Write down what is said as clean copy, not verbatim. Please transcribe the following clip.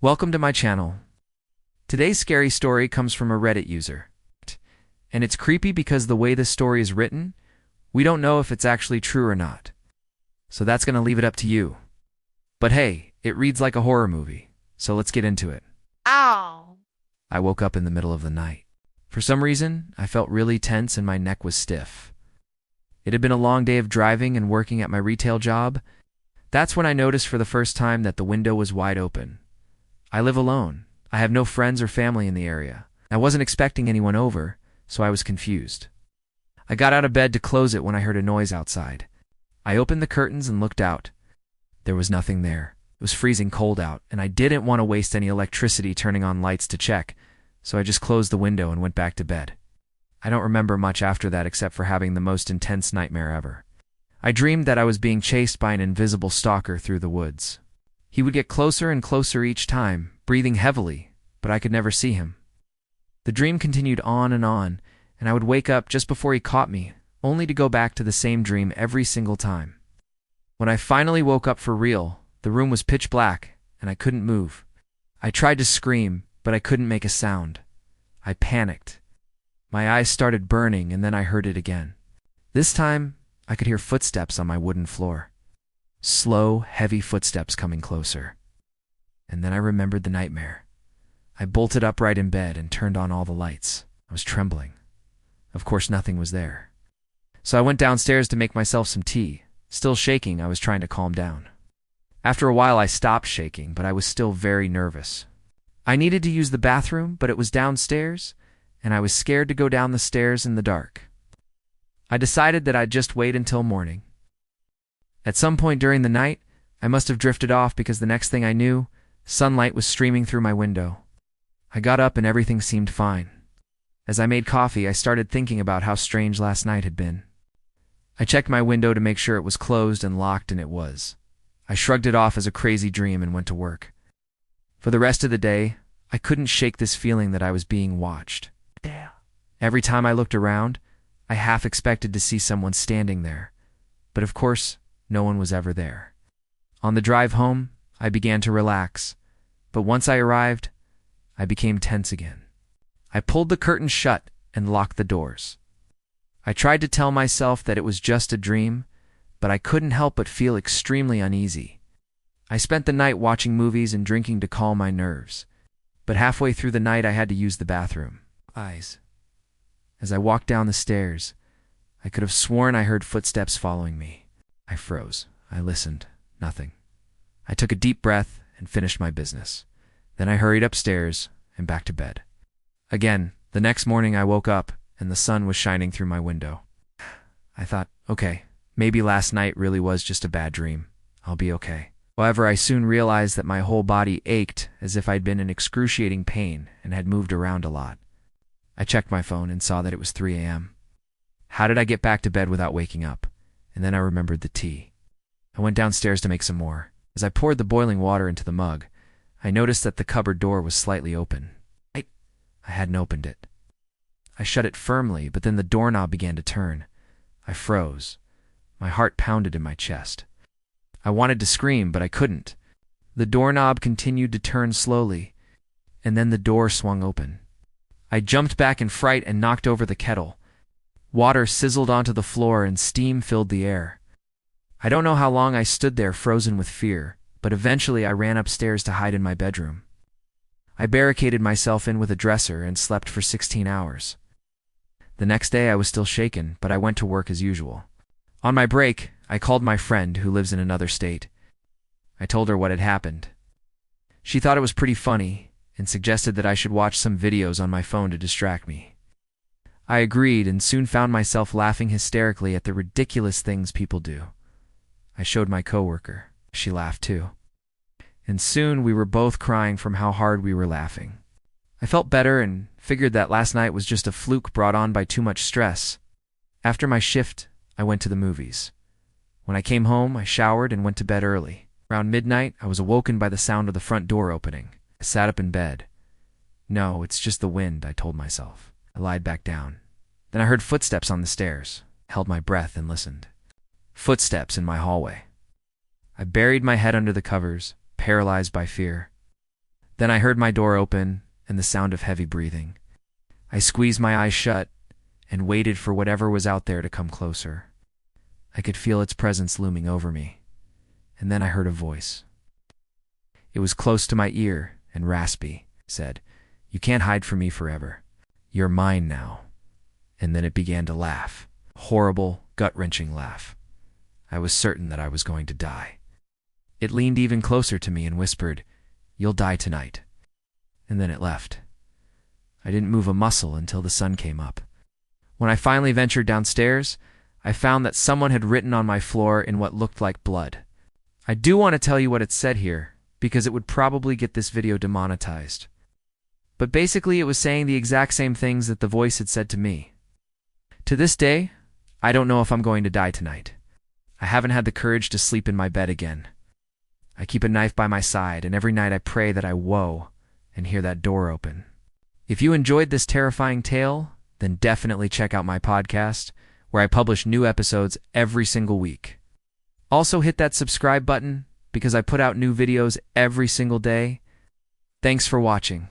Welcome to my channel. Today's scary story comes from a Reddit user. And it's creepy because the way this story is written, we don't know if it's actually true or not. So that's going to leave it up to you. But hey, it reads like a horror movie, so let's get into it. Ow. I woke up in the middle of the night. For some reason, I felt really tense and my neck was stiff. It had been a long day of driving and working at my retail job. That's when I noticed for the first time that the window was wide open. I live alone. I have no friends or family in the area. I wasn't expecting anyone over, so I was confused. I got out of bed to close it when I heard a noise outside. I opened the curtains and looked out. There was nothing there. It was freezing cold out, and I didn't want to waste any electricity turning on lights to check, so I just closed the window and went back to bed. I don't remember much after that except for having the most intense nightmare ever. I dreamed that I was being chased by an invisible stalker through the woods. He would get closer and closer each time, breathing heavily, but I could never see him. The dream continued on, and I would wake up just before he caught me, only to go back to the same dream every single time. When I finally woke up for real, the room was pitch black, and I couldn't move. I tried to scream, but I couldn't make a sound. I panicked. My eyes started burning, and then I heard it again. This time, I could hear footsteps on my wooden floor. Slow, heavy footsteps coming closer. And then I remembered the nightmare. I bolted upright in bed and turned on all the lights. I was trembling. Of course, nothing was there. So I went downstairs to make myself some tea. Still shaking, I was trying to calm down. After a while, I stopped shaking, but I was still very nervous. I needed to use the bathroom, but it was downstairs, and I was scared to go down the stairs in the dark. I decided that I'd just wait until morning. At some point during the night, I must have drifted off because the next thing I knew, sunlight was streaming through my window. I got up and everything seemed fine. As I made coffee, I started thinking about how strange last night had been. I checked my window to make sure it was closed and locked, and it was. I shrugged it off as a crazy dream and went to work. For the rest of the day, I couldn't shake this feeling that I was being watched. Every time I looked around, I half expected to see someone standing there. But of course, no one was ever there. On the drive home, I began to relax, but once I arrived, I became tense again. I pulled the curtains shut and locked the doors. I tried to tell myself that it was just a dream, but I couldn't help but feel extremely uneasy. I spent the night watching movies and drinking to calm my nerves, but halfway through the night I had to use the bathroom. As I walked down the stairs, I could have sworn I heard footsteps following me. I froze. I listened. Nothing. I took a deep breath and finished my business. Then I hurried upstairs and back to bed. Again, the next morning I woke up and the sun was shining through my window. I thought, okay, maybe last night really was just a bad dream. I'll be okay. However, I soon realized that my whole body ached as if I'd been in excruciating pain and had moved around a lot. I checked my phone and saw that it was 3 a.m. How did I get back to bed without waking up? And then I remembered the tea. I went downstairs to make some more. As I poured the boiling water into the mug, I noticed that the cupboard door was slightly open. I hadn't opened it. I shut it firmly, but then the doorknob began to turn. I froze. My heart pounded in my chest. I wanted to scream, but I couldn't. The doorknob continued to turn slowly, and then the door swung open. I jumped back in fright and knocked over the kettle. Water sizzled onto the floor and steam filled the air. I don't know how long I stood there frozen with fear, but eventually I ran upstairs to hide in my bedroom. I barricaded myself in with a dresser and slept for 16 hours. The next day I was still shaken, but I went to work as usual. On my break, I called my friend who lives in another state. I told her what had happened. She thought it was pretty funny and suggested that I should watch some videos on my phone to distract me. I agreed and soon found myself laughing hysterically at the ridiculous things people do. I showed my coworker. She laughed too. And soon we were both crying from how hard we were laughing. I felt better and figured that last night was just a fluke brought on by too much stress. After my shift, I went to the movies. When I came home, I showered and went to bed early. Around midnight, I was awoken by the sound of the front door opening. I sat up in bed. No, it's just the wind, I told myself. I lied back down. Then I heard footsteps on the stairs. I held my breath and listened. Footsteps in my hallway. I buried my head under the covers, paralyzed by fear. Then I heard my door open and the sound of heavy breathing. I squeezed my eyes shut and waited for whatever was out there to come closer. I could feel its presence looming over me. And then I heard a voice. It was close to my ear and raspy. It said, "You can't hide from me forever. You're mine now." And then it began to laugh. A horrible, gut-wrenching laugh. I was certain that I was going to die. It leaned even closer to me and whispered, "You'll die tonight." And then it left. I didn't move a muscle until the sun came up. When I finally ventured downstairs, I found that someone had written on my floor in what looked like blood. I do want to tell you what it said here, because it would probably get this video demonetized. But basically it was saying the exact same things that the voice had said to me. To this day, I don't know if I'm going to die tonight. I haven't had the courage to sleep in my bed again. I keep a knife by my side, and every night I pray that I whoa and hear that door open. If you enjoyed this terrifying tale, then definitely check out my podcast, where I publish new episodes every single week. Also hit that subscribe button, because I put out new videos every single day. Thanks for watching.